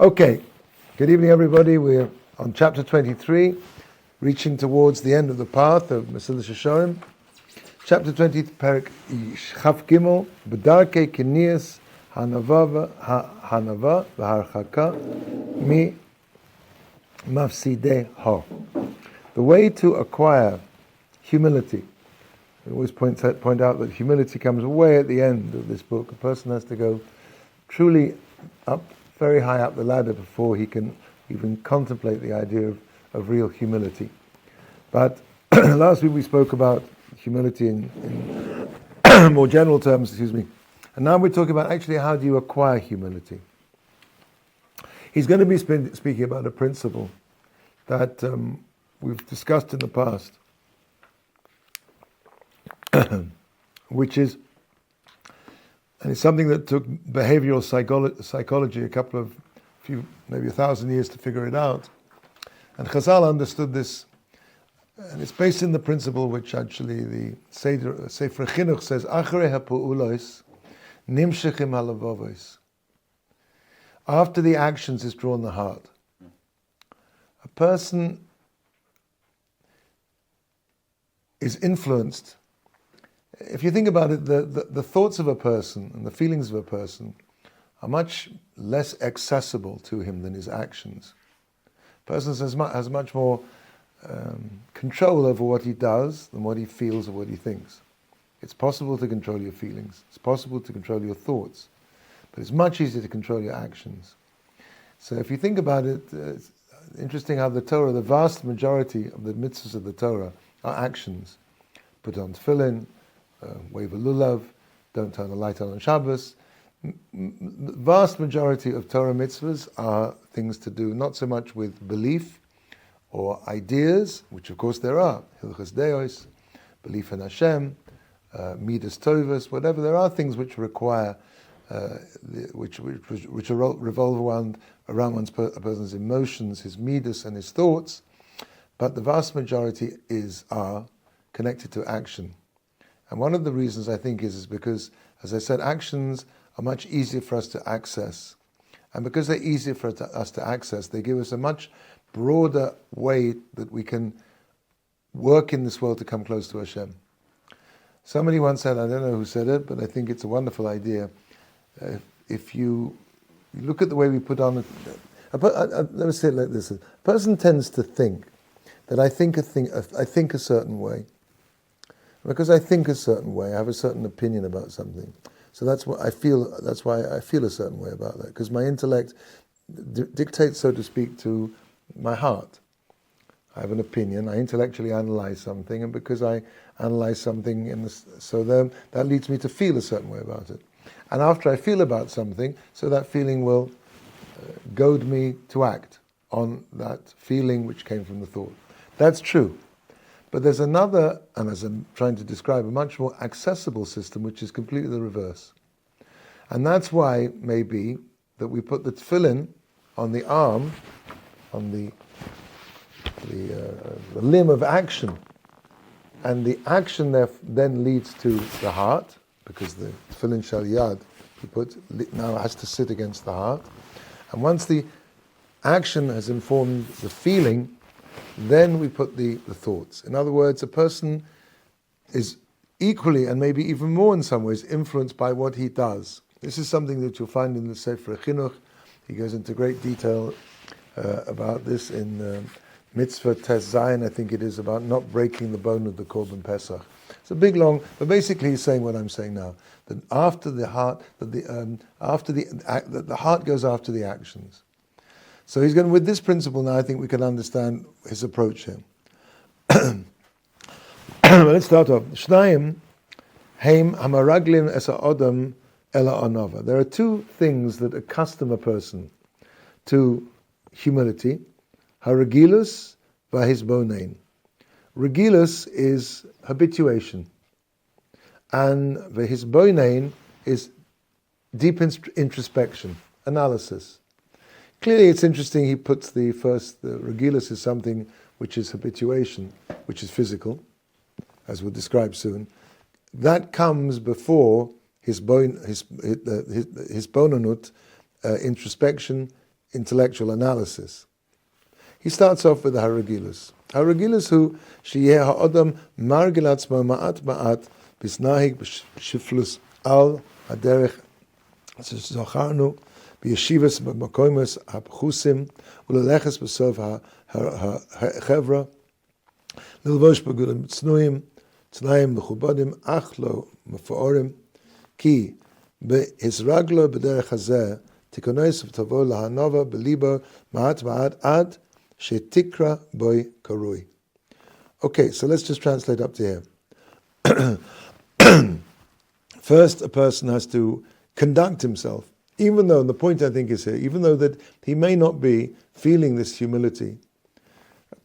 Okay, good evening everybody. We're on chapter 23, reaching towards the end of the path of Mesilas Yesharim. Chapter 20, Perek Chaf Gimel, B'darkei Kenias Hanava V'Harchaka Mi Mafsidei Ho. The way to acquire humility. I always point out that humility comes way at the end of this book. A person has to go truly up, very high up the ladder before he can even contemplate the idea of real humility. But last week we spoke about humility in more general terms, and now we're talking about actually how do you acquire humility. He's going to be speaking about a principle that we've discussed in the past, which is, and it's something that took behavioral psychology maybe 1,000 years to figure it out. And Chazal understood this, and it's based in the principle which actually the Sefer Chinuch says, Achrei ha'pu'ulos nimshechim halavavos. After the actions is drawn the heart. A person is influenced. If you think about it, the thoughts of a person and the feelings of a person are much less accessible to him than his actions. A person has much more control over what he does than what he feels or what he thinks. It's possible to control your feelings. It's possible to control your thoughts. But it's much easier to control your actions. So if you think about it, it's interesting how the Torah, the vast majority of the mitzvahs of the Torah are actions. Put on tefillin, wave a lulav, don't turn the light on Shabbos. The vast majority of Torah mitzvahs are things to do not so much with belief or ideas, which of course there are, hilchos deos, belief in Hashem, midas tovos, whatever. There are things which require, which revolve around a person's emotions, his midas and his thoughts, but the vast majority are connected to action. And one of the reasons I think is because, as I said, actions are much easier for us to access. And because they're easier for us to access, they give us a much broader way that we can work in this world to come close to Hashem. Somebody once said, I don't know who said it, but I think it's a wonderful idea. If you look at the way we put on let me say it like this. A person tends to think that I think a certain way. Because I think a certain way, I have a certain opinion about something. So that's what I feel. That's why I feel a certain way about that. Because my intellect dictates, so to speak, to my heart. I have an opinion. I intellectually analyze something, and because I analyze something, that leads me to feel a certain way about it. And after I feel about something, so that feeling will goad me to act on that feeling which came from the thought. That's true. But there's another, and as I'm trying to describe, a much more accessible system, which is completely the reverse. And that's why, maybe, that we put the tefillin on the arm, on the limb of action. And the action then leads to the heart, because the tefillin shal yad, now has to sit against the heart. And once the action has informed the feeling, then we put the thoughts. In other words, a person is equally, and maybe even more in some ways, influenced by what he does. This is something that you'll find in the Sefer Chinuch. He goes into great detail about this in Mitzvah Tes Zayin, I think it is, about not breaking the bone of the Korban Pesach. It's a big, long, but basically he's saying what I'm saying now, that after the heart, the heart goes after the actions. So he's going with this principle now. I think we can understand his approach here. Let's start off. Shnayim heim hamaraglim es ha'odam ela anava. There are two things that accustom a person to humility: haragilus v'hisbonein. Regilus is habituation, and v'hisbonein is deep introspection, analysis. Clearly, it's interesting. He puts the regilus is something which is habituation, which is physical, as we'll describe soon. That comes before his bonanut, introspection, intellectual analysis. He starts off with the Haragilus. Haragilus who sheyeh ha'odam margil atzmo ma'at ma'at bisnahig b'shiflus al haderech zocharnu b'yeshivas b'makoymas ha'pchusim u'leleches b'sov ha'chevra lilvosh b'gulim tznuim tznaim mechubadim ach lo meforim ki be'hisraglo b'derech hazeh tikonos v'tavo lahanova b'libo ma'at ma'at ad shetikra boy karui. Okay, so let's just translate up to here. First, a person has to conduct himself, even though, and the point I think is here, even though that he may not be feeling this humility.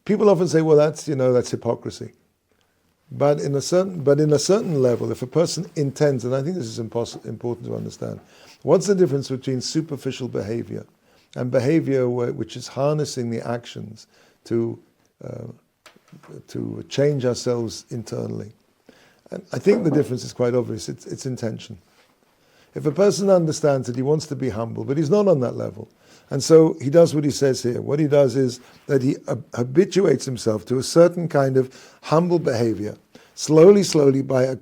People often say, well, that's hypocrisy. But in a certain level, if a person intends, and I think this is important to understand, what's the difference between superficial behavior and behavior which is harnessing the actions to change ourselves internally? And I think the difference is quite obvious. It's intention. If a person understands that he wants to be humble, but he's not on that level, and so he does what he says here. What he does is that he habituates himself to a certain kind of humble behavior, slowly, by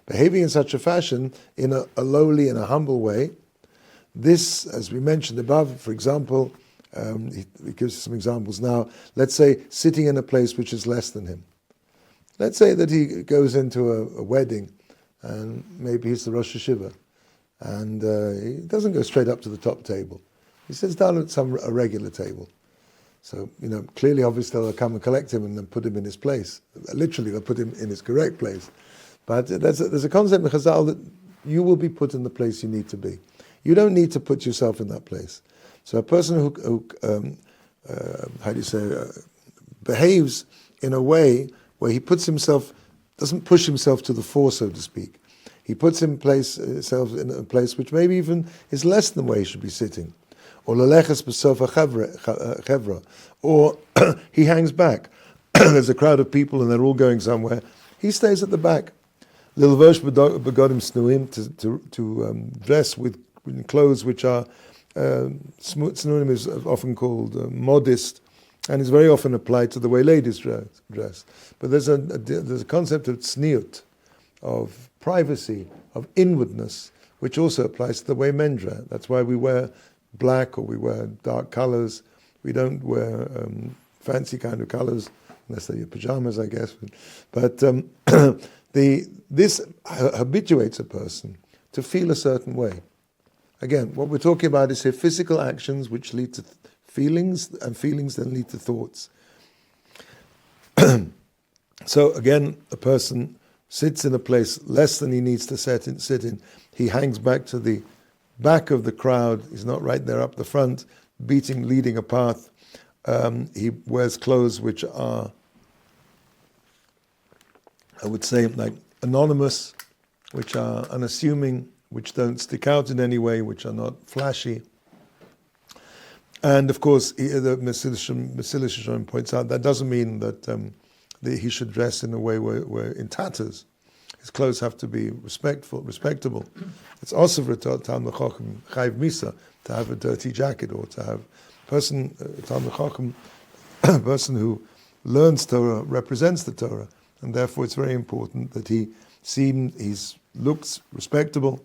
behaving in such a fashion, in a lowly and a humble way. This, as we mentioned above, for example, he gives some examples now. Let's say sitting in a place which is less than him. Let's say that he goes into a wedding, and maybe he's the Rosh Yeshiva, and he doesn't go straight up to the top table. He sits down at a regular table. So, clearly, obviously, they'll come and collect him and then put him in his place. Literally, they'll put him in his correct place. But there's a concept in Chazal that you will be put in the place you need to be. You don't need to put yourself in that place. So a person who behaves in a way where he doesn't push himself to the fore, so to speak. He puts himself in a place which maybe even is less than where he should be sitting. Or leleches b'sof ha'chevra. Or he hangs back. There's a crowd of people and they're all going somewhere. He stays at the back. Lilvosh begodim snuim, to dress with clothes which are snuim is often called modest, and is very often applied to the way ladies dress. But there's a concept of tzniut, of privacy, of inwardness, which also applies to the way men dress. That's why we wear black or we wear dark colors. We don't wear fancy kind of colors, unless they're your pajamas, I guess. But this habituates a person to feel a certain way. Again, what we're talking about is here physical actions which lead to feelings, and feelings then lead to thoughts. So again, a person sits in a place less than he needs to sit in. He hangs back to the back of the crowd. He's not right there up the front, leading a path. He wears clothes which are, I would say, like anonymous, which are unassuming, which don't stick out in any way, which are not flashy. And of course, the Mesilas points out that doesn't mean that he should dress in a way where in tatters. His clothes have to be respectable. It's also for Talmid Chacham chayv misa to have a dirty jacket, or to have Talmid Chacham, a person who learns Torah, represents the Torah, and therefore it's very important that he looks respectable.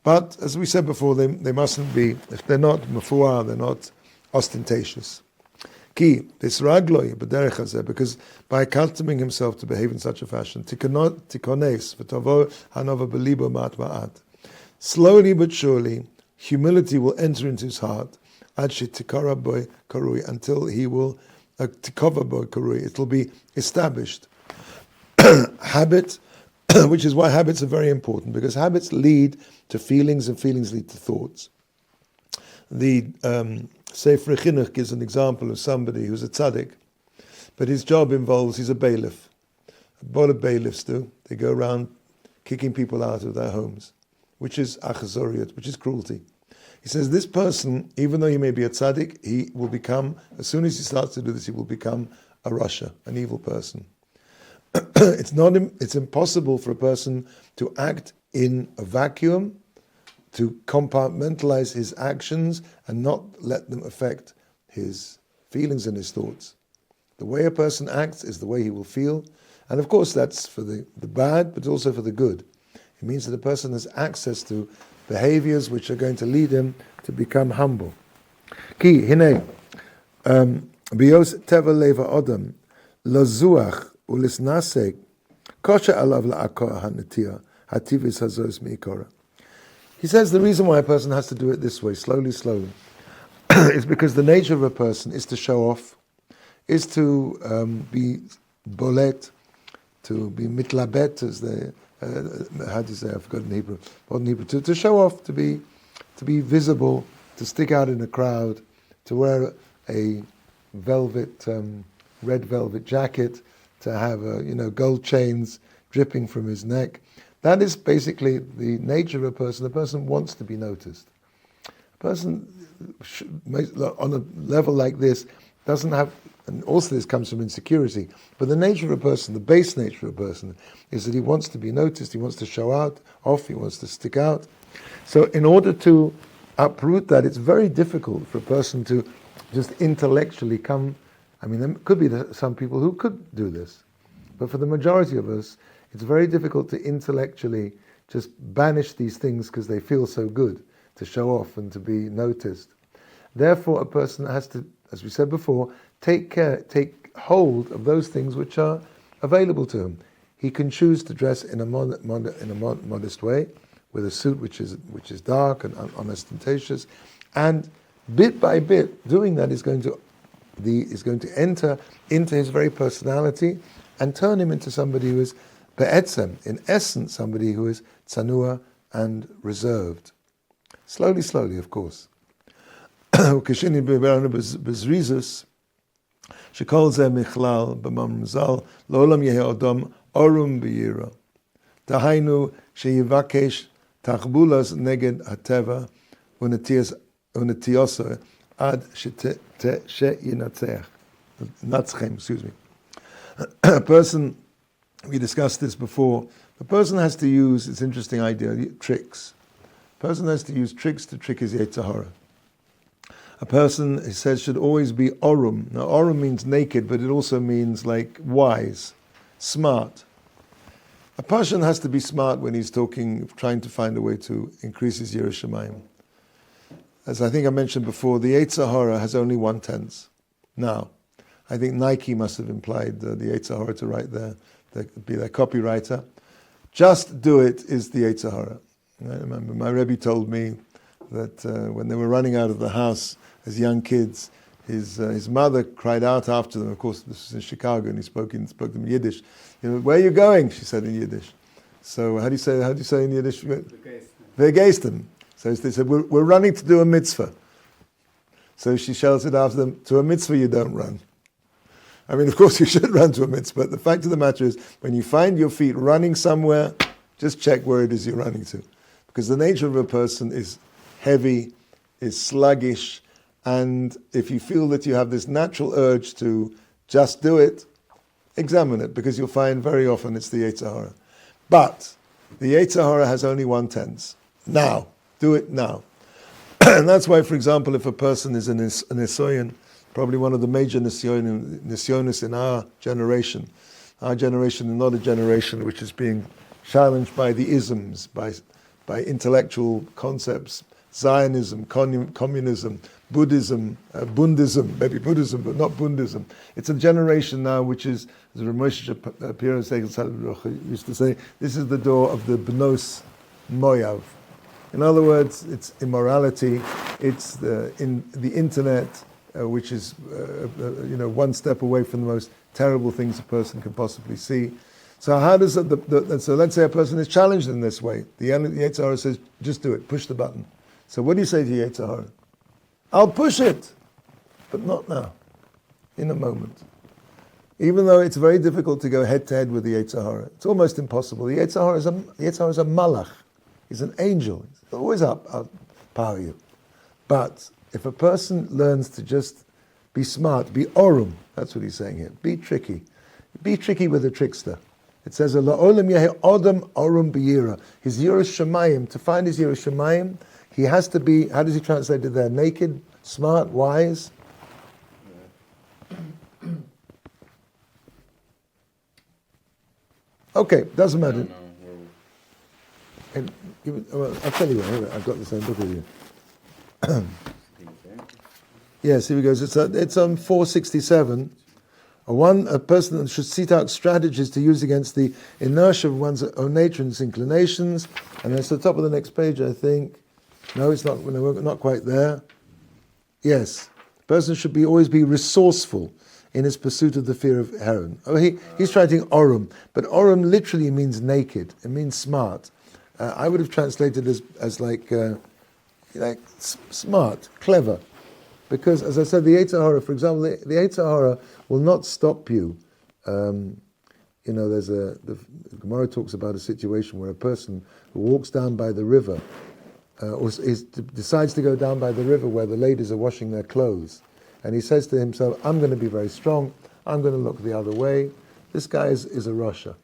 But as we said before, they mustn't be, if they're not mafuah, they're not ostentatious. Ki, disragloi b'derech hazeh, because by accustoming himself to behave in such a fashion, tikones v'tavo hanova belibo ma'at ma'at. Slowly but surely, humility will enter into his heart, ad shetikara boy karui, until he will tikova boy karui. It will be established. Habit, which is why habits are very important, because habits lead to feelings, and feelings lead to thoughts. The Sefer Chinuch gives an example of somebody who's a tzaddik, but his job involves, he's a bailiff. What do bailiffs do? They go around kicking people out of their homes, which is achazoriyat, which is cruelty. He says this person, even though he may be a tzaddik, he will become, as soon as he starts to do this, he will become a rasha, an evil person. It's impossible for a person to act in a vacuum to compartmentalize his actions and not let them affect his feelings and his thoughts. The way a person acts is the way he will feel, and of course that's for the bad, but also for the good. It means that a person has access to behaviors which are going to lead him to become humble. Ki hine bios teva leva odam lazuach ulisnasek kosher alav la'akor hanatia hativis hazos meikora. He says the reason why a person has to do it this way, slowly, is because the nature of a person is to show off, is to be bolet, to be mitlabet, as they how do you say? I've forgotten Hebrew. Modern Hebrew. To show off, to be visible, to stick out in a crowd, to wear a velvet, red velvet jacket, to have gold chains dripping from his neck. That is basically the nature of a person. A person wants to be noticed. A person on a level like this doesn't have, and also this comes from insecurity, but the nature of a person, the base nature of a person, is that he wants to be noticed, he wants to show off, he wants to stick out. So in order to uproot that, it's very difficult for a person to just intellectually come. I mean, there could be some people who could do this, but for the majority of us, it's very difficult to intellectually just banish these things because they feel so good, to show off and to be noticed. Therefore, a person has to, as we said before, take hold of those things which are available to him. He can choose to dress in a modest way, with a suit which is dark and unostentatious, and bit by bit, doing that is going to enter into his very personality and turn him into somebody who is be'etzem, in essence, somebody who is tzanua and reserved. Slowly, of course. Ukeshini bezrizus, shekol zeh michlal b'mamzal lo'olam yehe odom orum b'yira. Tahainu sheyivakesh tachbulas neged hateva unetiosa ad sheyinatzeach. Natzchem, excuse me. A person, we discussed this before, a person has to use, it's an interesting idea, tricks. A person has to use tricks to trick his Yetzer Hara. A person, he says, should always be orum. Now, orum means naked, but it also means like wise, smart. A person has to be smart when he's trying to find a way to increase his Yiras Shamayim. As I think I mentioned before, the Yetzer Hara has only one tense. Now, I think Nike must have implied the Yetzer Hara to write be their copywriter. Just do it is the Yetzer Hara. I remember my Rabbi told me that when they were running out of the house as young kids, his mother cried out after them. Of course, this was in Chicago, and he spoke them in Yiddish. Where are you going? She said in Yiddish. So how do you say in Yiddish? Vergeisten. So they said, we're running to do a mitzvah. So she shouted after them, to a mitzvah you don't run. I mean, of course you should run to a mitzvah, but the fact of the matter is, when you find your feet running somewhere, just check where it is you're running to. Because the nature of a person is heavy, is sluggish, and if you feel that you have this natural urge to just do it, examine it, because you'll find very often it's the Yetzer Hara. But the Yetzer Hara has only one tense. Now. Do it now. And that's why, for example, if a person is an Nisoyan, probably one of the major Nisyonis in our generation is not a generation which is being challenged by the isms, by intellectual concepts, Zionism, communism, Buddhism, Bundism, maybe Buddhism, but not Bundism. It's a generation now which is, as Ramesh Shapiro used to say, this is the door of the Bnos Moav. In other words, it's immorality, it's the internet, which is one step away from the most terrible things a person can possibly see. So how does so let's say a person is challenged in this way. The Yetzer Hara says, just do it, push the button. So what do you say to Yetzer Hara? I'll push it, but not now, in a moment. Even though it's very difficult to go head to head with the Yetzer Hara, it's almost impossible. The Yetzer Hara is a malach. He's an angel. He's always outpower you. But if a person learns to just be smart, be orum, that's what he's saying here. Be tricky. Be tricky with a trickster. It says, "La'olam yehi odam orum b'yira." His Yiras Shamayim, to find his Yiras Shamayim, he has to be, how does he translate it there? Naked, smart, wise? Okay, doesn't matter. I'll tell you what, I've got the same book with you. Yes, here we go. It's on 467. A person should seek out strategies to use against the inertia of one's own nature and its inclinations. And it's the top of the next page, I think. No, it's not. We're not quite there. Yes, a person should always be resourceful in his pursuit of the fear of heron. He's writing orum, but orum literally means naked. It means smart. I would have translated as like smart, clever. Because, as I said, the Yetzer Hara, for example, the Yetzer Hara will not stop you. The Gemara talks about a situation where a person who walks down by the river, decides to go down by the river where the ladies are washing their clothes, and he says to himself, "I'm going to be very strong. I'm going to look the other way." This guy is a Rasha,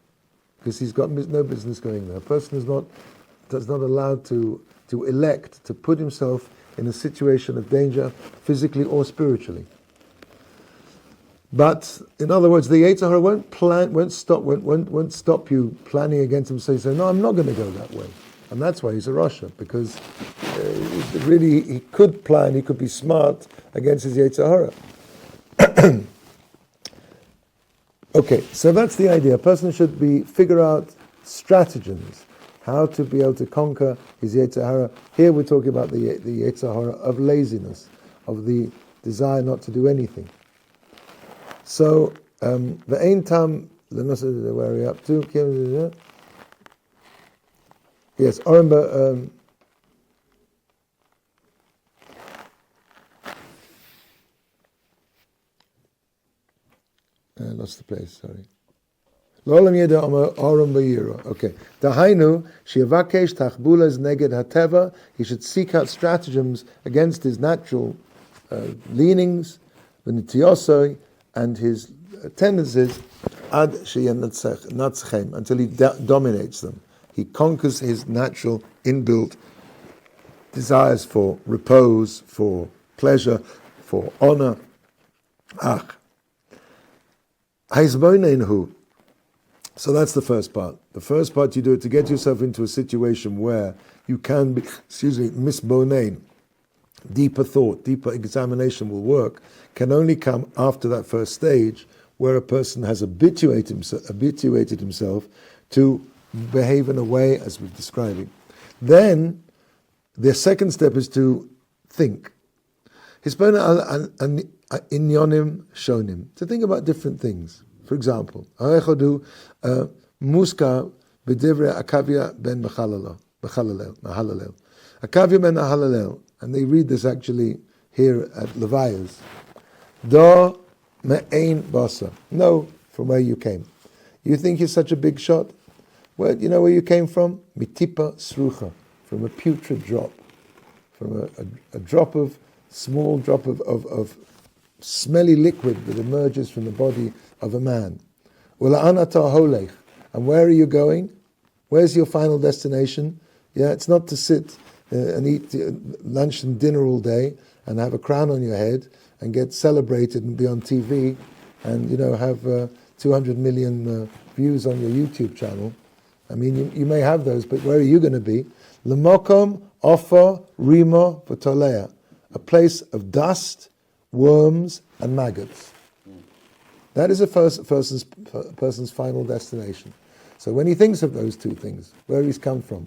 because he's got no business going there. A person is not allowed to elect to put himself in a situation of danger, physically or spiritually. But in other words, the Yetzer Hara won't stop you planning against him. So you say, "No, I'm not going to go that way," and that's why he's a Rasha, because really he could plan, he could be smart against his Yetzer Hara. Okay, so that's the idea. A person should figure out stratagems, how to be able to conquer his Yetzer Hara. Here we're talking about the Yetzer Hara of laziness, of the desire not to do anything. So, the Ein Tam, where are we up to? Yes, Orenba. I lost the place, sorry. Okay. Dahainu, shiavakesh tachbulas neged hateva. He should seek out stratagems against his natural leanings, v'nitiosoi, and his tendencies, ad sheyenatzchem, until he dominates them. He conquers his natural inbuilt desires for repose, for pleasure, for honor. Ach. So that's the first part. The first part you do it to get yourself into a situation where you can be, misbonein. Deeper thought, deeper examination will work, can only come after that first stage where a person has habituated himself to behave in a way as we're describing. Then, the second step is to think. Inyonim shonim, to think about different things. For example, muska b'divrei Akavia ben Mahalalel. Akavia ben Mahalalel, and they read this actually here at Levias. Do me'ein basa. Know from where you came. You think you're such a big shot? Well, you know where you came from? Mitipa srucha, from a putrid drop, from a small drop of smelly liquid that emerges from the body of a man. And where are you going? Where's your final destination? Yeah, it's not to sit and eat lunch and dinner all day and have a crown on your head and get celebrated and be on TV and have 200 million views on your YouTube channel. I mean, you may have those, but where are you going to be? L'mokom ofa rimo v'tolea, a place of dust, worms, and maggots. That is a person's final destination. So when he thinks of those two things, where he's come from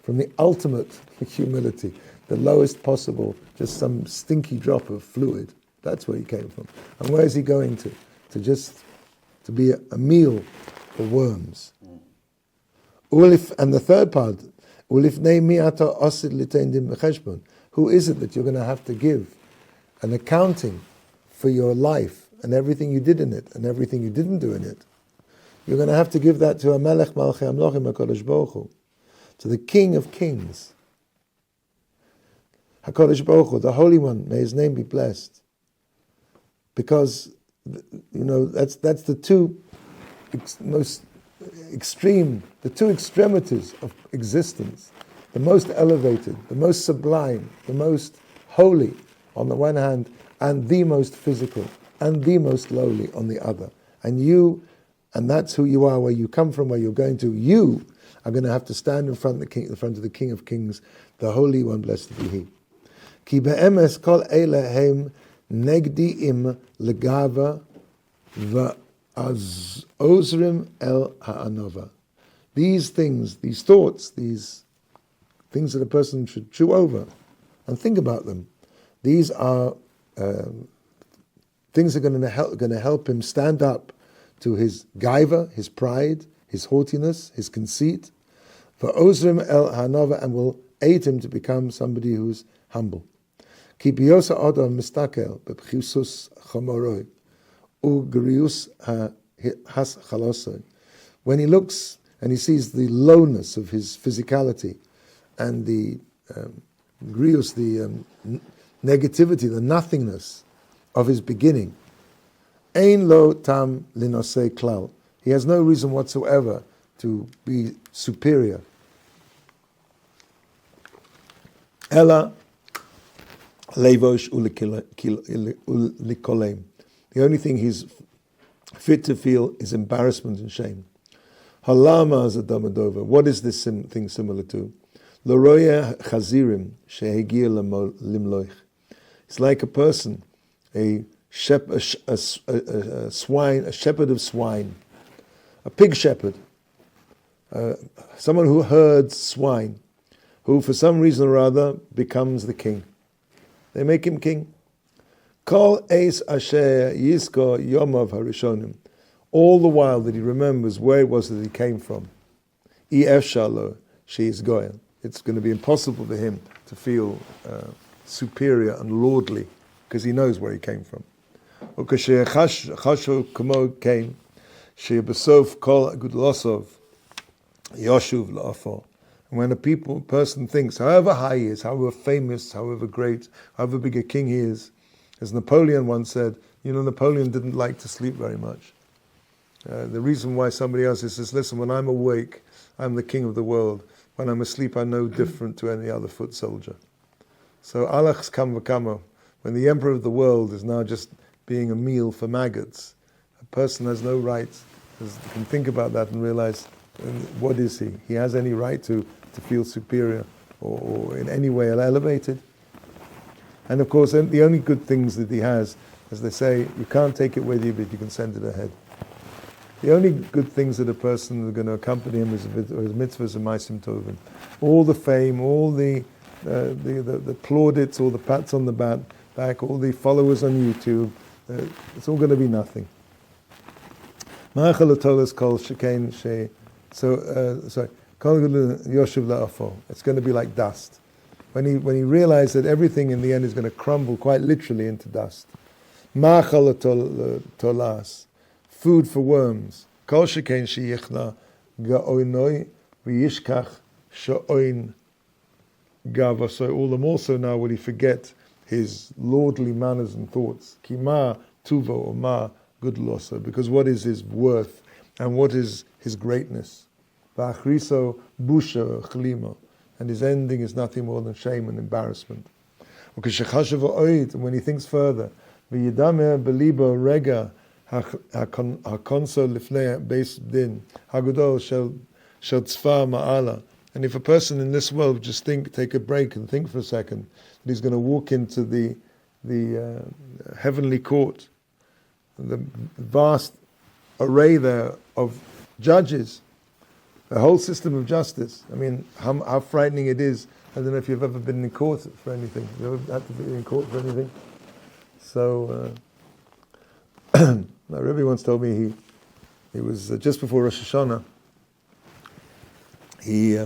the ultimate humility, the lowest possible, just some stinky drop of fluid, that's where he came from. And where is he going to? To be a meal for worms. And the third part, who is it that you're going to have to give an accounting for your life and everything you did in it and everything you didn't do in it? You're going to have to give that to a Melech Malchei Amlochim HaKadosh Baruch Hu, to the King of Kings, HaKadosh Baruch Hu, the Holy One, may His name be blessed. Because, that's the two most extreme, the two extremities of existence, the most elevated, the most sublime, the most holy on the one hand, and the most physical, and the most lowly on the other. And that's who you are, where you come from, where you're going to. You are going to have to stand in front of the King of Kings, the Holy One, blessed be He. Ki be'emes kol elehem negdiim legava v'az ozrim el ha'anova. These things, these thoughts, these things that a person should chew over and think about them. These are things that are going to help him stand up to his gaiva, his pride, his haughtiness, his conceit, for ozrim el hanova, and will aid him to become somebody who's humble. Ki biyosa adam mistakel b'pchisus chamoroi ugrius has chalosoi. When he looks and he sees the lowness of his physicality and the grius, the negativity, the nothingness of his beginning, ein lo tam linosei klal. He has no reason whatsoever to be superior. Ella levosh ulikolem. The only thing he's fit to feel is embarrassment and shame. Halama zadamadova. What is this thing similar to? Loroya chazirim shehegia limloich. It's like a person, a swine, a shepherd of swine, a pig shepherd, someone who herds swine, who for some reason or other becomes the king. They make him king. Kol eis asher yizko yomav harishonim. All the while that he remembers where it was that he came from. Ef shalo she is goyal. It's going to be impossible for him to feel superior and lordly because he knows where he came from. And when a person thinks, however high he is, however famous, however great, however big a king he is, as Napoleon once said, Napoleon didn't like to sleep very much. The reason why somebody else says, listen, when I'm awake, I'm the king of the world. When I'm asleep, I'm no different to any other foot soldier. So Alach's kam v'kamo, when the emperor of the world is now just being a meal for maggots, a person has no right, can think about that and realize, what is he? He has any right to feel superior or in any way elevated? And of course, the only good things that he has, as they say, you can't take it with you, but you can send it ahead. The only good things that a person is going to accompany him is mitzvahs and ma'asim tovim. All the fame, all the plaudits, all the pats on the back, all the followers on YouTube, it's all going to be nothing. It's going to be like dust. When he realized that everything in the end is going to crumble quite literally into dust. Food for worms. All the more so now will he forget his lordly manners and thoughts. Kima tuvo or ma gudloso. Because what is his worth and what is his greatness? Va'achriso busha chlima. And his ending is nothing more than shame and embarrassment. And when he thinks further, v'yidamer belibo rega hakonsol lifnei beis din hagadol shel tzfar ma'ala. And if a person in this world just take a break and think for a second that he's going to walk into the heavenly court, the vast array there of judges, the whole system of justice. I mean, how frightening it is. I don't know if you've ever been in court for anything. You ever had to be in court for anything? So, Rabbi once told me he was just before Rosh Hashanah. He,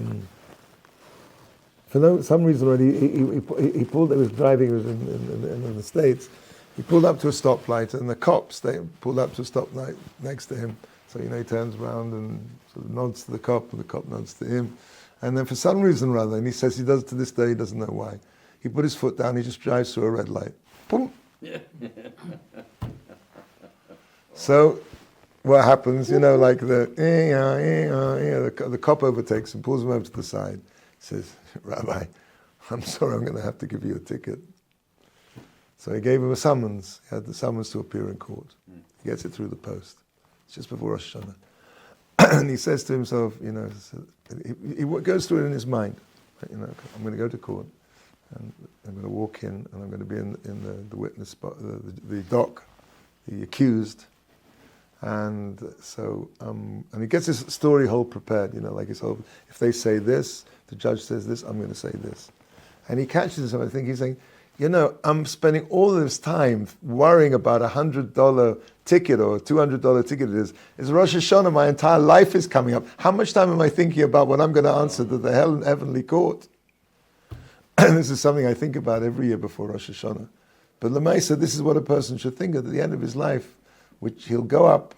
for some reason already, he pulled. He was driving. He was in the States. He pulled up to a stoplight, and the cops they pulled up to a stoplight next to him. So he turns around and sort of nods to the cop, and the cop nods to him. And then for some reason or other, and he says he does to this day, he doesn't know why, he put his foot down. He just drives through a red light. Boom. So what happens, like the cop overtakes him, pulls him over to the side, says, Rabbi, I'm sorry, I'm going to have to give you a ticket. So he gave him a summons. He had the summons to appear in court. He gets it through the post. It's just before Rosh Hashanah. And he says to himself, he goes through it in his mind. I'm going to go to court, and I'm going to walk in, and I'm going to be in the witness spot, the dock, the accused. And so, and he gets his story whole prepared, like his whole, if they say this, the judge says this, I'm going to say this. And he catches himself, I think he's saying, I'm spending all this time worrying about $100 ticket or $200 ticket it is. It's Rosh Hashanah, my entire life is coming up. How much time am I thinking about what I'm going to answer to the heavenly court? And this is something I think about every year before Rosh Hashanah. But Lemaisa, this is what a person should think at the end of his life, which he'll go up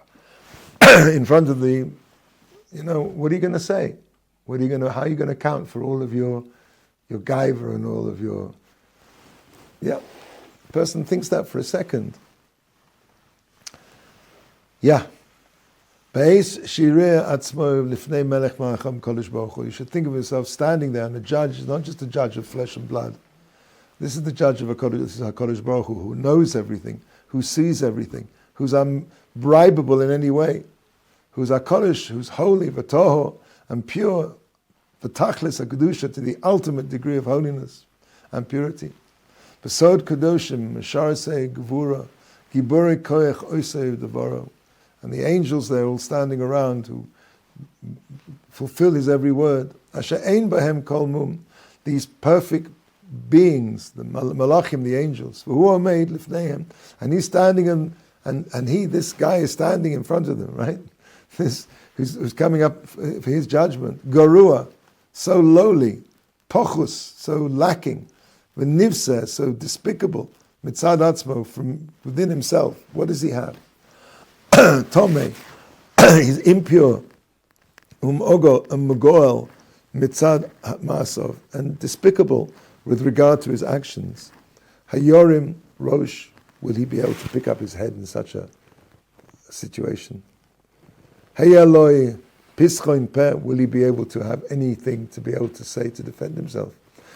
in front of the, what are you going to say? How are you going to account for all of your gaiva and all of your... Yeah, the person thinks that for a second. Yeah. You should think of yourself standing there, and the judge is not just a judge of flesh and blood. This is the judge of HaKadosh Baruch Hu, who knows everything, who sees everything, who's unbribable in any way, who's HaKadosh, who's holy, v'toho, and pure, v'tachlis HaKedusha, to the ultimate degree of holiness and purity. Besod Kadoshim, Mesharsei Gevura, Gibore Koech Oisei Devaro. And the angels there all standing around who fulfill his every word. Asher Ein Bahem Kol Mum, these perfect beings, the Malachim, the angels, who are made Lifneihem, and he's standing and this guy is standing in front of them, right? This who's coming up for his judgment. Garua, so lowly, Pochus, so lacking. V'nivseh, so despicable, mitzad atzmo, from within himself. What does he have? Tomei, he's impure. Mogoel, mitzad masov, and despicable with regard to his actions. Hayorim, rosh, will he be able to pick up his head in such a situation? Hayaloi, pischoin peh, will he be able to have anything to be able to say to defend himself?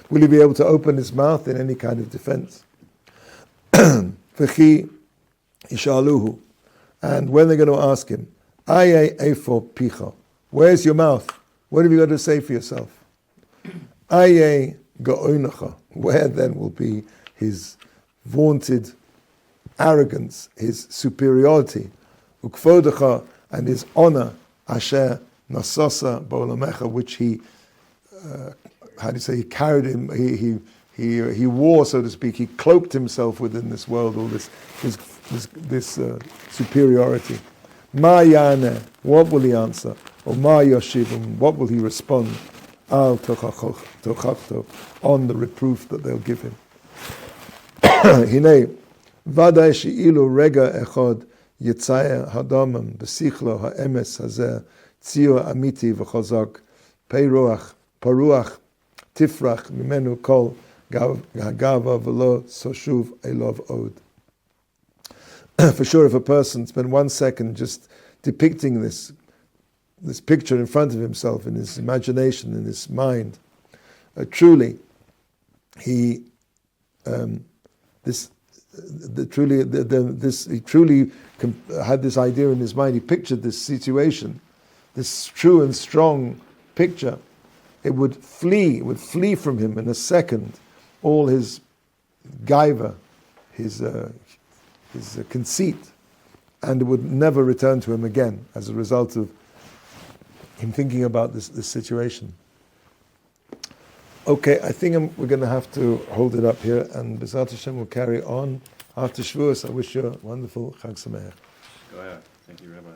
Will he be able to open his mouth in any kind of defense? V'chi ishaluhu, and when they're going to ask him, Aye efo picha, where's your mouth? What have you got to say for yourself? Aye ga'oinacha, where then will be his vaunted arrogance, his superiority, ukvodacha, and his honor, asher nasasa ba'olamecha, which he he carried him, he wore, so to speak, he cloaked himself within this world, all this superiority. Ma yana, what will he answer? Or ma yoshivim, what will he respond? Al tochachto, on the reproof that they'll give him. Hinei, vaday she'ilu rega echad yitzayah hadamam besichlo ha'emes hazeh tzio amiti v'chazak peiruach paruach tifrach mimenu kol hagava v'lo soshuv elov od. For sure, if a person spent 1 second just depicting this picture in front of himself, in his imagination, in his mind, truly, he truly had this idea in his mind. He pictured this situation, this true and strong picture. It would flee from him in a second, all his gaiva, his conceit, and it would never return to him again as a result of him thinking about this situation. Okay, I think we're going to have to hold it up here, and B'ezrat Hashem will carry on after Shavuos. I wish you a wonderful Chag Sameach. Go ahead. Thank you, Rabbi.